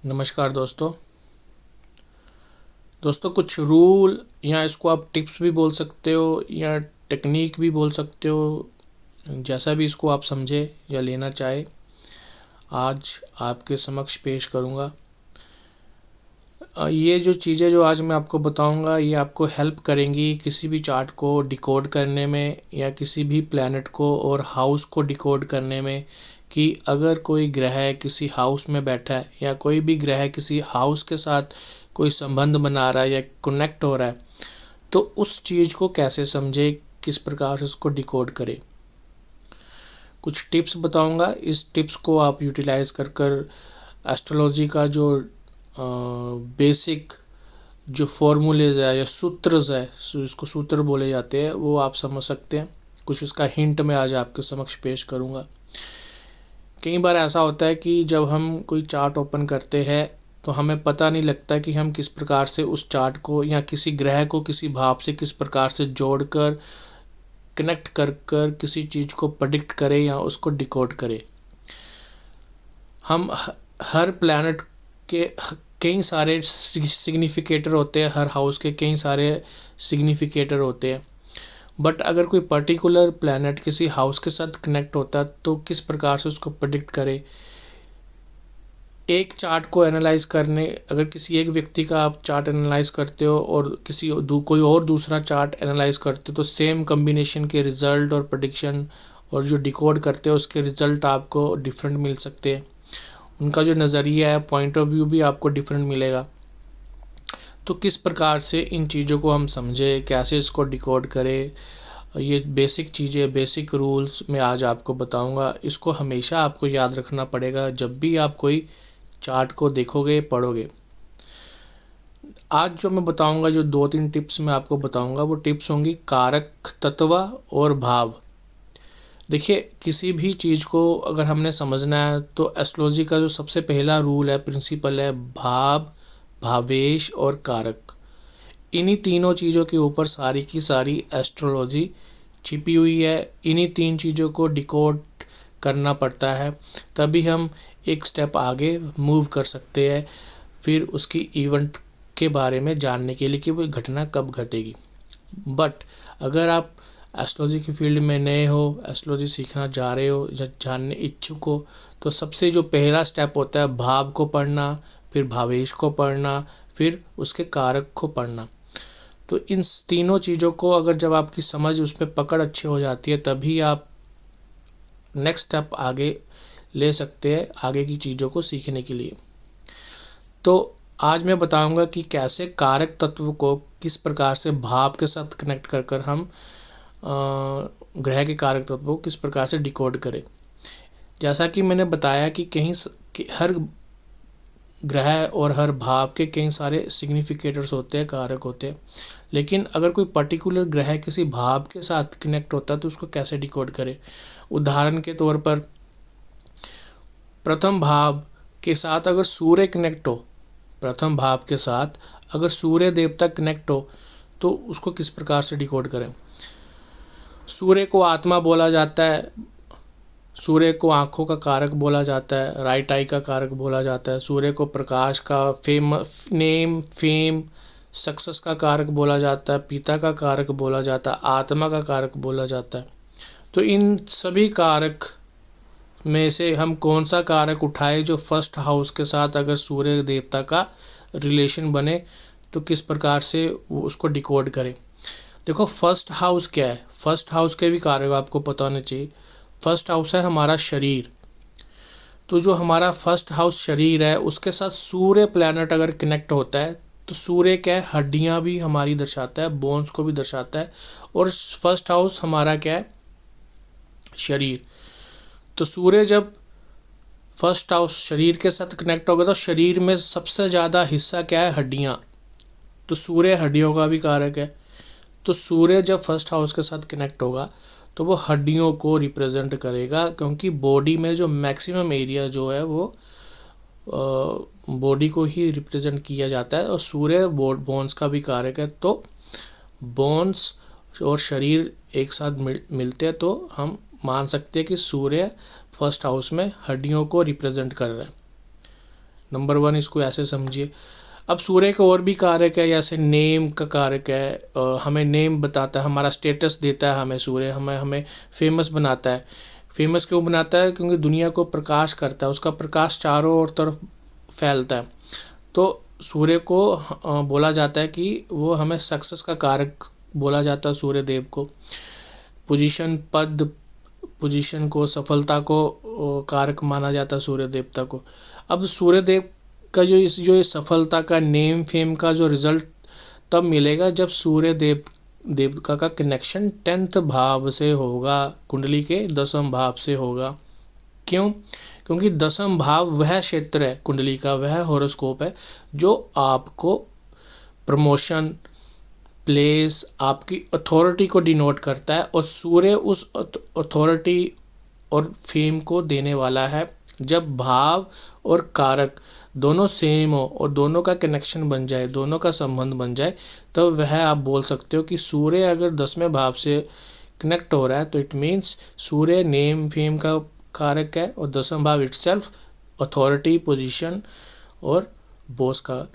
नमस्कार दोस्तों कुछ रूल या इसको आप टिप्स भी बोल सकते हो या टेक्निक भी बोल सकते हो, जैसा भी इसको आप समझे या लेना चाहे आज आपके समक्ष पेश करूँगा। ये जो चीज़ें जो आज मैं आपको बताऊँगा ये आपको हेल्प करेंगी किसी भी चार्ट को डिकोड करने में या किसी भी प्लैनेट को और हाउस को डिकोड करने में, कि अगर कोई ग्रह किसी हाउस में बैठा है या कोई भी ग्रह किसी हाउस के साथ कोई संबंध बना रहा है या कनेक्ट हो रहा है, तो उस चीज़ को कैसे समझे, किस प्रकार से उसको डिकोड करे। कुछ टिप्स बताऊंगा, इस टिप्स को आप यूटिलाइज कर एस्ट्रोलॉजी का जो बेसिक जो फॉर्मूलेज है या सूत्रज है, इसको सूत्र बोले जाते हैं, वो आप समझ सकते हैं। कुछ उसका हिंट मैं आज आपके समक्ष पेश करूंगा। कई बार ऐसा होता है कि जब हम कोई चार्ट ओपन करते हैं तो हमें पता नहीं लगता कि हम किस प्रकार से उस चार्ट को या किसी ग्रह को किसी भाव से किस प्रकार से जोड़कर कनेक्ट कर किसी चीज़ को प्रेडिक्ट करें या उसको डिकोड करें। हम हर प्लैनेट के कई सारे सिग्निफिकेटर होते हैं, हर हाउस के कई सारे सिग्निफिकेटर होते हैं, बट अगर कोई पर्टिकुलर प्लैनेट किसी हाउस के साथ कनेक्ट होता है तो किस प्रकार से उसको प्रेडिक्ट करे। एक चार्ट को एनालाइज करने, अगर किसी एक व्यक्ति का आप चार्ट एनालाइज करते हो और कोई और दूसरा चार्ट एनालाइज करते हो, तो सेम कम्बिनेशन के रिजल्ट और प्रेडिक्शन और जो डिकोड करते हो उसके रिजल्ट आपको डिफरेंट मिल सकते हैं। उनका जो नज़रिया है, पॉइंट ऑफ व्यू भी आपको डिफरेंट मिलेगा। तो किस प्रकार से इन चीज़ों को हम समझे, कैसे इसको डिकोड करें, ये बेसिक चीज़ें, बेसिक रूल्स मैं आज आपको बताऊंगा। इसको हमेशा आपको याद रखना पड़ेगा जब भी आप कोई चार्ट को देखोगे, पढ़ोगे। आज जो मैं बताऊंगा, जो 2-3 टिप्स मैं आपको बताऊंगा, वो टिप्स होंगी कारक तत्व और भाव। देखिए, किसी भी चीज़ को अगर हमने समझना है तो एस्ट्रोलॉजी का जो सबसे पहला रूल है, प्रिंसिपल है, भाव, भावेश और कारक। इन्हीं तीनों चीज़ों के ऊपर सारी की सारी एस्ट्रोलॉजी छिपी हुई है। इन्हीं 3 चीज़ों को डिकोड करना पड़ता है, तभी हम एक स्टेप आगे मूव कर सकते हैं फिर उसकी इवेंट के बारे में जानने के लिए कि वो घटना कब घटेगी। बट अगर आप एस्ट्रोलॉजी की फील्ड में नए हो, एस्ट्रोलॉजी सीखना जा रहे हो या जानने इच्छुक हो, तो सबसे जो पहला स्टेप होता है भाव को पढ़ना, फिर भावेश को पढ़ना, फिर उसके कारक को पढ़ना। तो इन तीनों चीज़ों को अगर जब आपकी समझ उस पर पकड़ अच्छी हो जाती है, तभी आप नेक्स्ट स्टेप आगे ले सकते हैं आगे की चीज़ों को सीखने के लिए। तो आज मैं बताऊंगा कि कैसे कारक तत्व को किस प्रकार से भाव के साथ कनेक्ट कर हम ग्रह के कारक तत्व को किस प्रकार से डिकोड करें। जैसा कि मैंने बताया कि हर ग्रह और हर भाव के कई सारे सिग्निफिकेटर्स होते हैं, कारक होते हैं, लेकिन अगर कोई पर्टिकुलर ग्रह किसी भाव के साथ कनेक्ट होता है तो उसको कैसे डिकोड करें। उदाहरण के तौर पर प्रथम भाव के साथ अगर सूर्य कनेक्ट हो, प्रथम भाव के साथ अगर सूर्य देवता कनेक्ट हो तो उसको किस प्रकार से डिकोड करें। सूर्य को आत्मा बोला जाता है, सूर्य को आँखों का कारक बोला जाता है, राइट आई का कारक बोला जाता है। सूर्य को प्रकाश का, फेम, सक्सेस का कारक बोला जाता है, पिता का कारक बोला जाता है, आत्मा का कारक बोला जाता है। तो इन सभी कारक में से हम कौन सा कारक उठाए जो फर्स्ट हाउस के साथ अगर सूर्य देवता का रिलेशन बने तो किस प्रकार से वो उसको डिकोड करें। देखो, फर्स्ट हाउस क्या है, फर्स्ट हाउस के भी कारक आपको पता होने चाहिए। फर्स्ट हाउस है हमारा शरीर। तो जो हमारा फर्स्ट हाउस शरीर है उसके साथ सूर्य प्लैनेट अगर कनेक्ट होता है तो सूर्य क्या है, हड्डियां भी हमारी दर्शाता है, बोन्स को भी दर्शाता है। और फर्स्ट हाउस हमारा क्या है, शरीर। तो सूर्य जब फर्स्ट हाउस शरीर के साथ कनेक्ट होगा तो शरीर में सबसे ज़्यादा हिस्सा क्या है, हड्डियाँ। तो सूर्य हड्डियों का भी कारक है। तो सूर्य जब फर्स्ट हाउस के साथ कनेक्ट होगा तो वो हड्डियों को रिप्रेजेंट करेगा, क्योंकि बॉडी में जो मैक्सिमम एरिया जो है वो बॉडी को ही रिप्रेजेंट किया जाता है। और सूर्य बोन्स का भी कारक है। तो बोन्स और शरीर एक साथ मिलते हैं तो हम मान सकते हैं कि सूर्य फर्स्ट हाउस में हड्डियों को रिप्रेजेंट कर रहा है। नंबर 1 इसको ऐसे समझिए। अब सूर्य के और भी कारक है, जैसे नेम का कारक है, हमें नेम बताता है, हमारा स्टेटस देता है हमें सूर्य, हमें हमें फेमस बनाता है। फेमस क्यों बनाता है? क्योंकि दुनिया को प्रकाश करता है, उसका प्रकाश चारों ओर तरफ फैलता है। तो सूर्य को बोला जाता है कि वो हमें सक्सेस का कारक बोला जाता है सूर्य देव को। पोजीशन, पद, पोजीशन को, सफलता को कारक माना जाता है सूर्य देवता को। अब सूर्य देव का जो इस सफलता का, नेम फेम का जो रिजल्ट तब मिलेगा जब सूर्य देवता का कनेक्शन 10th भाव से होगा, कुंडली के 10वें भाव से होगा। क्यों? क्योंकि 10वां भाव वह क्षेत्र है कुंडली का, वह हॉरोस्कोप है जो आपको प्रमोशन, प्लेस, आपकी अथॉरिटी को डिनोट करता है, और सूर्य उस अथॉरिटी और फेम को देने वाला है। जब भाव और कारक दोनों सेम हो और दोनों का कनेक्शन बन जाए, दोनों का संबंध बन जाए, तो वह आप बोल सकते हो कि सूर्य अगर 10वें भाव से कनेक्ट हो रहा है तो it means Surya name fame का कारक है, और 10वां भाव इटसेल्फ अथॉरिटी, पोजीशन और बॉस का,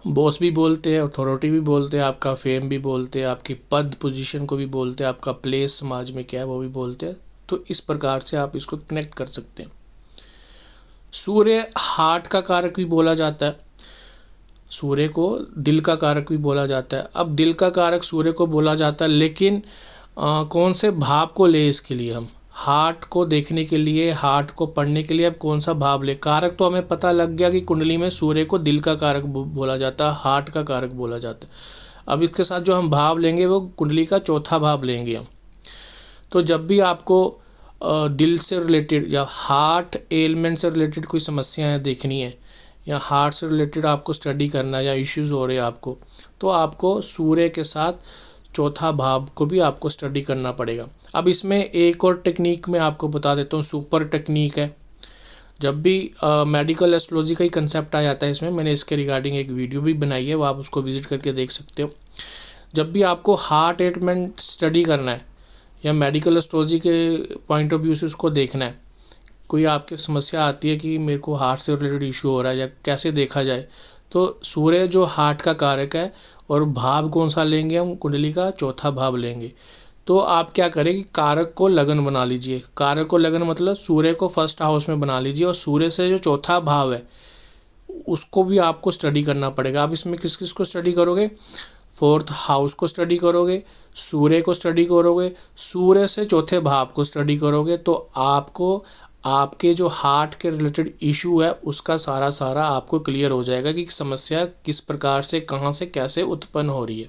बॉस भी बोलते हैं, अथॉरिटी भी बोलते हैं, आपका फेम भी बोलते हैं, आपकी पद पोजीशन को भी बोलते हैं, आपका प्लेस समाज में क्या है वो भी बोलते हैं। तो इस प्रकार से आप इसको कनेक्ट कर सकते हैं। सूर्य हार्ट का कारक भी बोला जाता है, सूर्य को दिल का कारक भी बोला जाता है। अब दिल का कारक सूर्य को बोला जाता है, लेकिन कौन से भाव को ले इसके लिए हम हार्ट को देखने के लिए, हार्ट को पढ़ने के लिए अब कौन सा भाव ले? कारक तो हमें पता लग गया कि कुंडली में सूर्य को दिल का कारक बोला जाता है, हार्ट का कारक बोला जाता है। अब इसके साथ जो हम भाव लेंगे वो कुंडली का 4था भाव लेंगे हम। तो जब भी आपको दिल से रिलेटेड या हार्ट एलिमेंट से रिलेटेड कोई समस्याएं देखनी है, या हार्ट से रिलेटेड आपको स्टडी करना है, या इश्यूज हो रहे हैं आपको, तो आपको सूर्य के साथ 4था भाव को भी आपको स्टडी करना पड़ेगा। अब इसमें एक और टेक्निक मैं आपको बता देता हूँ, सुपर टेक्निक है। जब भी मेडिकल एस्ट्रोलॉजी का ही कंसेप्ट आ जाता है इसमें, मैंने इसके रिगार्डिंग एक वीडियो भी बनाई है, वो आप उसको विजिट करके देख सकते हो। जब भी आपको हार्ट एलिमेंट स्टडी करना है या मेडिकल एस्ट्रोलॉजी के पॉइंट ऑफ व्यू से उसको देखना है, कोई आपकी समस्या आती है कि मेरे को हार्ट से रिलेटेड इशू हो रहा है या कैसे देखा जाए, तो सूर्य जो हार्ट का कारक है, और भाव कौन सा लेंगे हम? कुंडली का 4था भाव लेंगे। तो आप क्या करें कि कारक को लगन बना लीजिए। कारक को लगन मतलब सूर्य को फर्स्ट हाउस में बना लीजिए, और सूर्य से जो 4था भाव है उसको भी आपको स्टडी करना पड़ेगा। आप इसमें किस किस को स्टडी करोगे? 4th हाउस को स्टडी करोगे, सूर्य को स्टडी करोगे, सूर्य से 4थे भाव को स्टडी करोगे, तो आपको आपके जो हार्ट के रिलेटेड इशू है उसका सारा आपको क्लियर हो जाएगा कि समस्या किस प्रकार से, कहाँ से, कैसे उत्पन्न हो रही है।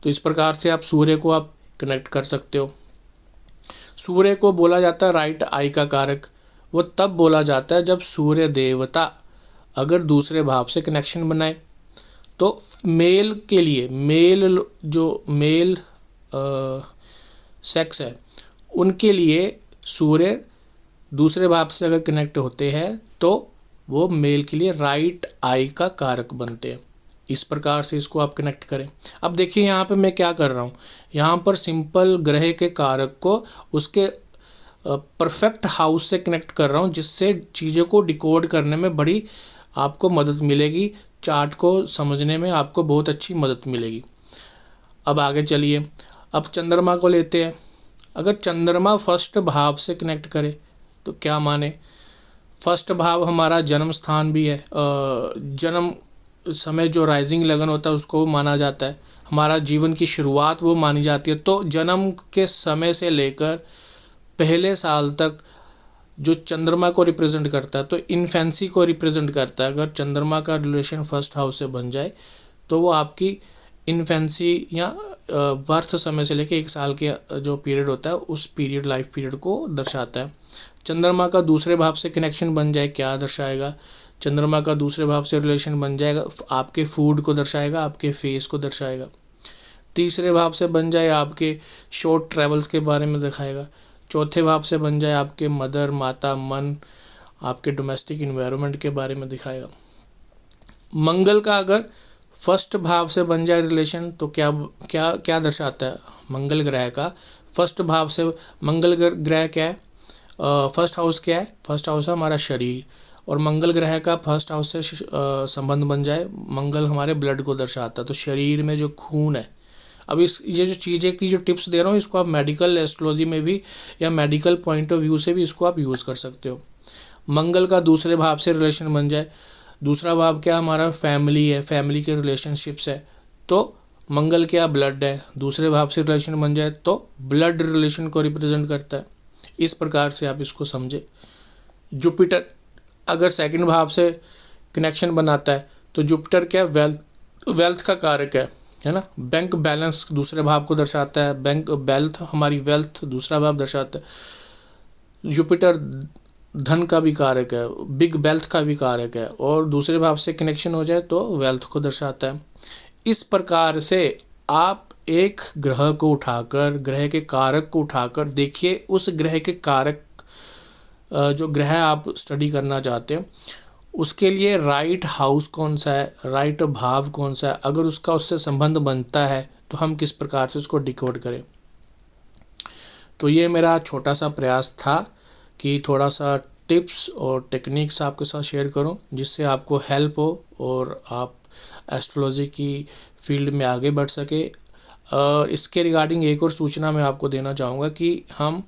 तो इस प्रकार से आप सूर्य को आप कनेक्ट कर सकते हो। सूर्य को बोला जाता है राइट आई का कारक। वो तब बोला जाता है जब सूर्य देवता अगर दूसरे भाव से कनेक्शन बनाए, तो मेल के लिए, मेल सेक्स है उनके लिए सूर्य दूसरे भाव से अगर कनेक्ट होते हैं तो वो मेल के लिए राइट आई का कारक बनते हैं। इस प्रकार से इसको आप कनेक्ट करें। अब देखिए यहाँ पे मैं क्या कर रहा हूँ, यहाँ पर सिंपल ग्रह के कारक को उसके परफेक्ट हाउस से कनेक्ट कर रहा हूँ, जिससे चीज़ों को डिकोड करने में बड़ी आपको मदद मिलेगी, चार्ट को समझने में आपको बहुत अच्छी मदद मिलेगी। अब आगे चलिए, अब चंद्रमा को लेते हैं। अगर चंद्रमा फर्स्ट भाव से कनेक्ट करे तो क्या माने? फर्स्ट भाव हमारा जन्म स्थान भी है, जन्म समय जो राइजिंग लगन होता है उसको माना जाता है, हमारा जीवन की शुरुआत वो मानी जाती है। तो जन्म के समय से लेकर पहले साल तक जो चंद्रमा को रिप्रेजेंट करता है, तो इन्फेंसी को रिप्रेजेंट करता है। अगर चंद्रमा का रिलेशन फर्स्ट हाउस से बन जाए तो वो आपकी इन्फेंसी या बर्थ समय से लेकर 1 साल के जो पीरियड होता है उस पीरियड, लाइफ पीरियड को दर्शाता है। चंद्रमा का दूसरे भाव से कनेक्शन बन जाए, क्या दर्शाएगा? चंद्रमा का दूसरे भाव से रिलेशन बन जाएगा, आपके फूड को दर्शाएगा, आपके फेस को दर्शाएगा। तीसरे भाव से बन जाए, आपके शॉर्ट ट्रैवल्स के बारे में दिखाएगा। चौथे भाव से बन जाए, आपके मदर, माता, मन, आपके डोमेस्टिक इन्वायरमेंट के बारे में दिखाएगा। मंगल का अगर फर्स्ट भाव से बन जाए रिलेशन तो क्या क्या क्या दर्शाता है? मंगल ग्रह का फर्स्ट भाव से, मंगल ग्रह क्या है? फर्स्ट हाउस क्या है? फर्स्ट हाउस है हमारा शरीर, और मंगल ग्रह का फर्स्ट हाउस से संबंध बन जाए, मंगल हमारे ब्लड को दर्शाता है, तो शरीर में जो खून है। अब ये जो चीज़ें की जो टिप्स दे रहा हूँ, इसको आप मेडिकल एस्ट्रोलॉजी में भी या मेडिकल पॉइंट ऑफ व्यू से भी इसको आप यूज़ कर सकते हो। मंगल का दूसरे भाव से रिलेशन बन जाए, दूसरा भाव क्या हमारा फैमिली है, फैमिली के रिलेशनशिप्स है, तो मंगल क्या ब्लड है, दूसरे भाव से रिलेशन बन जाए तो ब्लड रिलेशन को रिप्रेजेंट करता है। इस प्रकार से आप इसको समझे। जुपिटर अगर सेकंड भाव से कनेक्शन बनाता है तो जुपिटर क्या वेल्थ का कारक है ना। बैंक बैलेंस दूसरे भाव को दर्शाता है, बैंक वेल्थ हमारी वेल्थ दूसरा भाव दर्शाता है। जुपिटर धन का भी कारक है, बिग वेल्थ का भी कारक है, और दूसरे भाव से कनेक्शन हो जाए तो वेल्थ को दर्शाता है। इस प्रकार से आप एक ग्रह को उठाकर, ग्रह के कारक को उठाकर देखिए, उस ग्रह के कारक जो ग्रह आप स्टडी करना चाहते हैं उसके लिए राइट हाउस कौन सा है, राइट भाव कौन सा है, अगर उसका उससे संबंध बनता है तो हम किस प्रकार से उसको डिकोड करें। तो ये मेरा छोटा सा प्रयास था कि थोड़ा सा टिप्स और टेक्निक्स आपके साथ शेयर करूं जिससे आपको हेल्प हो और आप एस्ट्रोलॉजी की फील्ड में आगे बढ़ सके। इसके रिगार्डिंग एक और सूचना मैं आपको देना चाहूँगा कि हम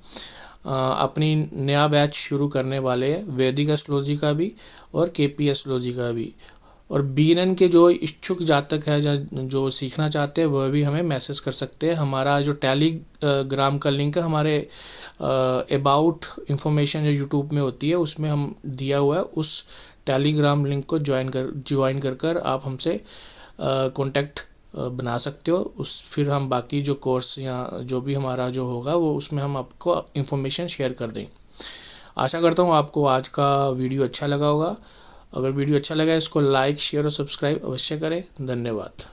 अपनी नया बैच शुरू करने वाले हैं, वैदिक एस्ट्रोलॉजी का भी और केपी एस्ट्रोलॉजी का भी। और बीएनएन के जो इच्छुक जातक है जो सीखना चाहते हैं वह भी हमें मैसेज कर सकते हैं। हमारा जो टेलीग्राम का लिंक है हमारे अबाउट इंफॉर्मेशन जो यूट्यूब में होती है उसमें हम दिया हुआ है, उस टेलीग्राम लिंक को ज्वाइन कर आप हमसे कांटेक्ट बना सकते हो। फिर हम बाकी जो कोर्स या जो भी हमारा जो होगा वो उसमें हम आपको इन्फॉर्मेशन शेयर कर दें। आशा करता हूँ आपको आज का वीडियो अच्छा लगा होगा। अगर वीडियो अच्छा लगा इसको लाइक, शेयर और सब्सक्राइब अवश्य करें। धन्यवाद।